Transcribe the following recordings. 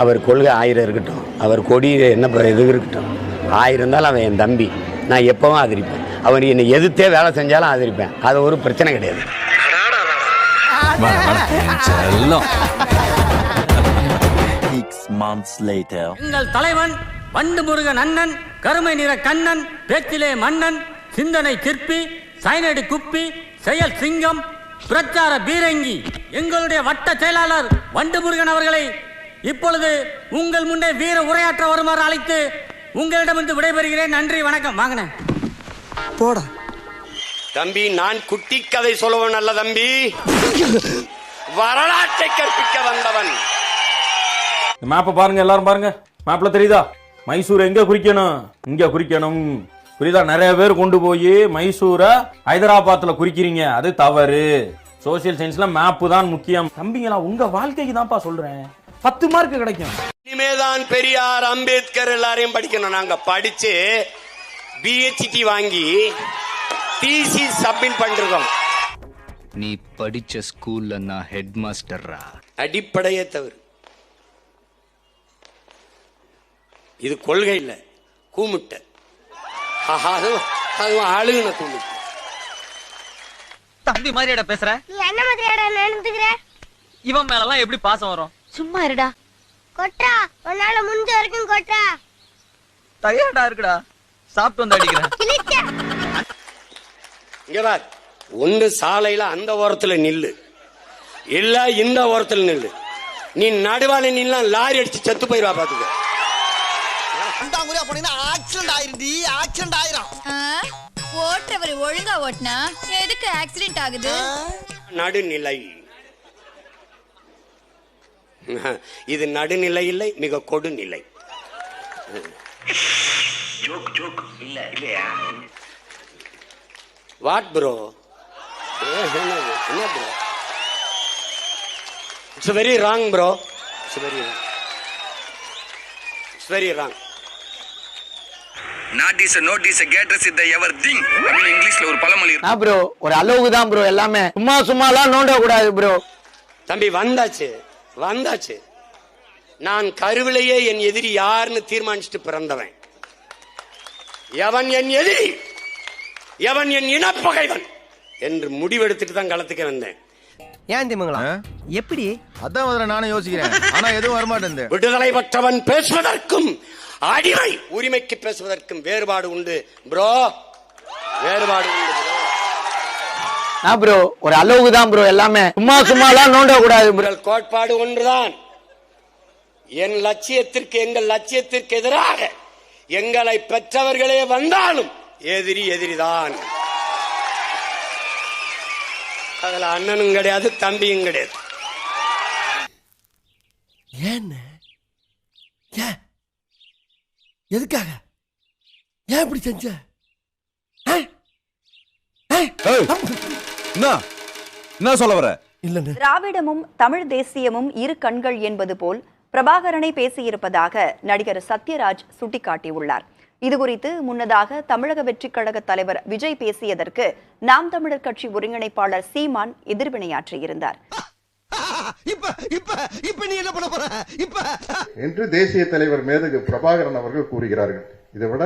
அவர் கொள்கை 1000 இருக்கட்டும், அவர் கொடி என்ன இது இருக்கட்டும், 1000 இருந்தாலும் அவன் என் தம்பி, நான் எப்பவும் ஆதரிப்பேன். அவர் என்னை எதிர்த்தே வேலை செஞ்சாலும் ஆதரிப்பேன். அது ஒரு பிரச்சனை கிடையாது. எங்கள் தலைவன் வண்டு முருகன் அண்ணன், கருமை நிற கண்ணன், பேச்சிலே மன்னன், சிந்தனை சிற்பி, சைனடி குப்பி, செயல் சிங்கம், பிரச்சார பீரங்கி, எங்களுடைய வட்ட செயலாளர் வண்டு முருகன் அவர்களை இப்பொழுது உங்கள் முன்னே வீர உரையாற்ற வருமாறு அழைத்து உங்களிடமிருந்து விடைபெறுகிறேன். நன்றி, வணக்கம். வாங்கினேன் போடா தம்பி, நான் குட்டி கதை சொல்லுவன் அல்ல தம்பி, வரலாற்றை கற்பிக்க வந்தவன். மேப்பை பாருங்க, எல்லாரும் பாருங்க. மேப்ல தெரியுதா மைசூர் எங்க குறிக்கணும்? இங்க குறிக்கணும். புரியுதா? நிறைய பேர் கொண்டு போய் மைசூரை ஹைதராபாத்ல குறிக்கிறீங்க, அது தவறு. சோசியல் சயின்ஸ்ல மேப்பு தான் முக்கியம். தம்பிங்களா, உங்க வாழ்க்கைக்கு தான்ப்பா சொல்றேன், 10 மார்க் கிடைக்கும். இனிமேதான் பெரியார், அம்பேத்கர் எல்லாரையும் படிக்கணும். நாங்க படிச்சு பிஹெச்டி வாங்கி தீசிஸ் சப்மிட் பண்றோம். நீ படிச்ச ஸ்கூல்ல நான் ஹெட் மாஸ்டர்ரா. அடிப்படையே தவறு. இது கொள்கை இல்ல, கூமுட்டை. அழுகுன கூமுட்டை. தம்பி மாதிரியாடா பேசுற? நீ என்ன மாதிரியாடா நடந்துக்கிற? இவன் மேலலாம் எப்படி பாசம் வரும்? சும்மா இருடா. கொட்டா, உன்னால முடிஞ்ச வரைக்கும் கொட்டா. டயர்டா இருக்குடா, சாப்பிட்டு வந்து அடிக்கிறேன். இங்க பார், ஒன்று சாலையில அந்த ஓரத்துல நில்லு, இல்ல இந்த ஓரத்துல நில்லு. நீ நடுவால நின்னா லாரி அடிச்சு செத்து போயிருவா. பாத்துக்க, ஆக்சிடென்ட் ஆயிரும். ஓட்டுறவர் ஒழுங்கா ஓட்டினா எதுக்கு ஆக்சிடென்ட் ஆகுது? நடுநிலை. இது நடுநிலை இல்லை, மிக கொடுநிலை. What bro? என்ன bro? It's very wrong bro. It's very wrong. It's very wrong. Not is a notice a getters is the ever thing. அப்படின்னு இங்கிலீஷ்ல ஒரு பழமொழி இருக்கு. ப்ரோ, ஒரு அளவுக்கு தான் ப்ரோ எல்லாமே. சும்மாலாம் நோண்ட கூடாது ப்ரோ. தம்பி, வந்தாச்சு வந்தாச்சு. நான் கருவிலேயே என் எதிரி யாருன்னு தீர்மானிச்சுட்டு பிறந்தவன். எவன் என் எதிரி, எவன் என் இனப்பகைவன் என்று முடிவெடுத்துட்டு தான் களத்துக்கு வந்தேன். ஏன் திமுங்களா? எப்படி? அதான் முதல்ல நானும் யோசிக்கிறேன், ஆனா எதுவும் வரமாட்டேன். விடுதலை பெற்றவன் பேசுவதற்கும் அடிமை உரிமைக்கு பேசுவதற்கும் வேறுபாடு உண்டு ப்ரோ, வேறுபாடு உண்டு ப்ரோ. ஒரு அளவுக்கு தான் ப்ரோ எல்லாமே. சும்மாலாம் நோண்ட கூடாது ப்ரோ. கோட்பாடு ஒன்றுதான். என் லட்சியத்திற்கு, எங்கள் லட்சியத்திற்கு எதிராக எங்களை பெற்றவர்களே வந்தாலும் எதிரி எதிரிதான். அதுல அண்ணனும் கிடையாது, தம்பியும் கிடையாது. எதுக்காக? ஏன் இப்படி செஞ்ச? என்ன சொல்ல வர? திராவிடமும் தமிழ் தேசியமும் இரு கண்கள் என்பது போல் பிரபாகரனை பேசியிருப்பதாக நடிகர் சத்யராஜ் சுட்டிக்காட்டியுள்ளார். இதுகுறித்து முன்னதாக தமிழக வெற்றிக் கழக தலைவர் விஜய் பேசியதற்கு நாம் தமிழர் கட்சி ஒருங்கிணைப்பாளர் சீமான் எதிர்வினையாற்றியிருந்தார். என்று தேசிய தலைவர் மேதகு பிரபாகரன் அவர்கள் கூறுகிறார்கள். இதை விட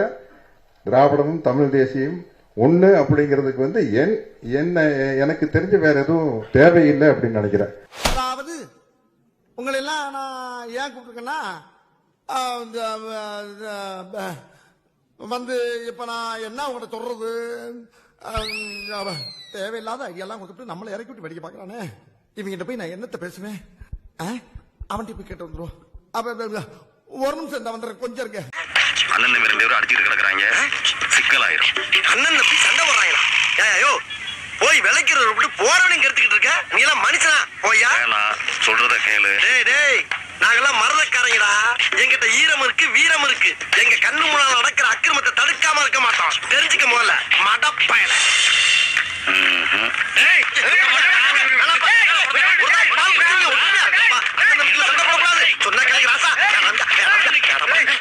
திராவிடமும் தமிழ் தேசியம் ஒண்ணு அப்படிங்கிறதுக்கு எனக்கு தெரிஞ்ச வேற எதுவும் தேவையில்லை அப்படின்னு நினைக்கிறேன். அதாவது உங்களை எல்லாம் நான் ஏன் கூப்பிட்டுருக்கேன்னா, இப்ப நான் என்ன உங்கள்கிட்ட சொல்றது, தேவையில்லாத ஐடியாலாம் கொடுத்துட்டு நம்மளை இறக்கி விட்டு வெடிக்க பாக்குறானே. இவங்கிட்ட போய் நான் என்னத்த பேசுவேன்? அவன் போய் கேட்டு வந்துருவோம். ஒரு நிமிஷம் இந்த வந்துடுறேன், கொஞ்சம் இருக்க. அண்ணன் 2 பேரும் அடிச்சுட்டு கிடக்குறாங்க, சிக்கலாயிரும். அண்ணன் சண்டை போடுறாங்களா? ஏயோ போய் விளைக்கிறத விட்டு போறவனையும் கெடுத்துக்கிட்டு இருக்க. நீ எல்லாம் மனுஷனா? போயா, சொல்றத கேளு. டேய், நாங்கெல்லாம் மரதக்காரங்கடா. எங்கிட்ட ஈரம் இருக்கு, வீரம் இருக்கு. எங்க கண்ணு முன்னால நடக்கிற அக்கிரமத்தை தடுக்காம இருக்க மாட்டோம். தெரிஞ்சுக்க முதல்ல மடப்பயல.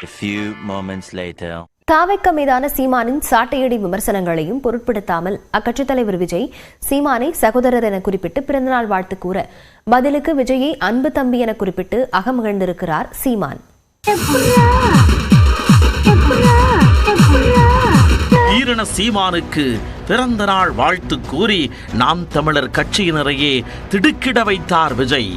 A few moments later. தாவேக்கா மீதான சீமானின் சாட்டையடி விமர்சனங்களையும் பொருட்படுத்தாமல் அக்கட்சித் தலைவர் விஜய் சீமானை சகோதரர் என குறிப்பிட்டு பிறந்தநாள் வாழ்த்து கூற பதிலுக்கு விஜயை அன்பு தம்பி என குறிப்பிட்டு அகமகிழ்ந்திருக்கிறார் சீமான். வீரன சீமானுக்கு பிறந்த நாள் வாழ்த்து கூறி நாம் தமிழர் கட்சியினரையே திடுக்கிட வைத்தார் விஜய்.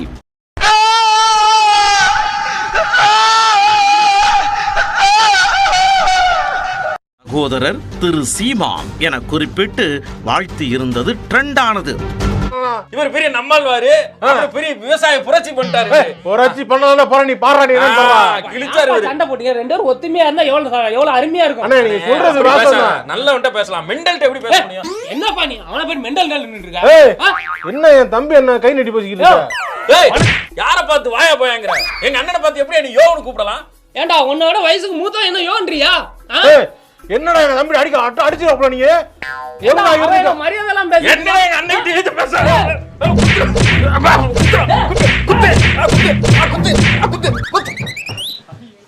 சகோதரர் திரு சீமான் என குறிப்பிட்டு வாழ்த்து இருந்தது ட்ரெண்ட் ஆனது. இவர் பெரிய நம்மாழ்வாரு, பெரிய விவசாய புரட்சி பண்ணிட்டாரு. புரட்சி பண்ணல போற நீ பாராட்டி கிழிச்சாரு. சண்டை போட்டீங்க ரெண்டு பேரும் ஒத்துமையா இருந்தா எவ்வளவு அருமையா இருக்கும். அண்ணா நீங்க சொல்றது வாசம் நல்லவன்ட்ட பேசலாம், மெண்டல்ட்ட எப்படி பேச முடியும்? என்னப்பா நீ அவன பேர் மெண்டல் நின்னு இருக்க? என்ன என் தம்பி என்ன கை நீட்டி பேசிக்கிட்டு ஏய் யார பார்த்து வாயா போயாங்கற? எங்க அண்ணனை பார்த்து எப்படி நீ யோன்னு கூப்பிடலாம்? ஏண்டா உன்னோட வயசுக்கு மூத்தம் என்ன யோன்றியா? என்னடா என் தம்பி அடிச்சிரப்பல நீங்க? எவ்வளவு அவரே மரியாதை எல்லாம் பேச. என்ன எங்க அண்ணன் கிட்ட பேச?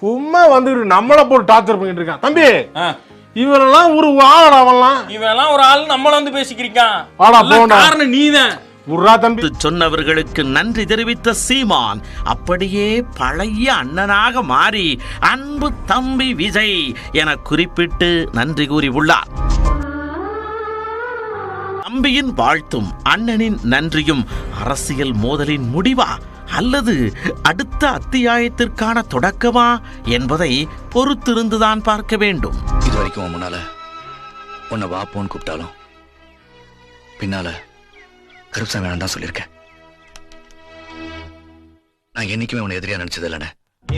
சும்மா வந்து நம்மள போட்டு டார்ச்சர் பண்ணிட்டு இருக்கான். தம்பி இவரெல்லாம் ஒரு ஆளடா, அவன்லாம் இவெல்லாம் ஒரு ஆள் நம்மள வந்து பேசிக்கிறிக்கான். ஆடா போடா, காரணம் நீதான். தம்பி சொன்னவர்களுக்கு நன்றி தெரிவித்த சீமான் அப்படியே பழைய அண்ணனாக மாறி அன்பு தம்பி விஜய் என குறிப்பிட்டு நன்றி கூறி உள்ளார். தம்பியின் வாழ்த்தும் அண்ணனின் நன்றியும் அரசியல் மோதலின் முடிவா அல்லது அடுத்த அத்தியாயத்திற்கான தொடக்கமா என்பதை பொறுத்திருந்துதான் பார்க்க வேண்டும். இது வரைக்கும் முன்னால உன்னை வாப்போன்னு கூப்பிட்டாலும் பின்னால கருப்சாமி வேணாம் தான் சொல்லியிருக்கேன். நான் என்னைக்குமே உன்னை எதிரியா நினைச்சது இல்லைண்ணே.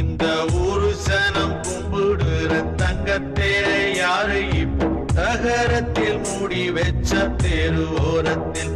இந்த ஊரு சனம் கும்பிடுற தங்கத்தேரை யாரு இப்போ நகரத்தில் மூடி வச்ச தெரு ஓரத்தில்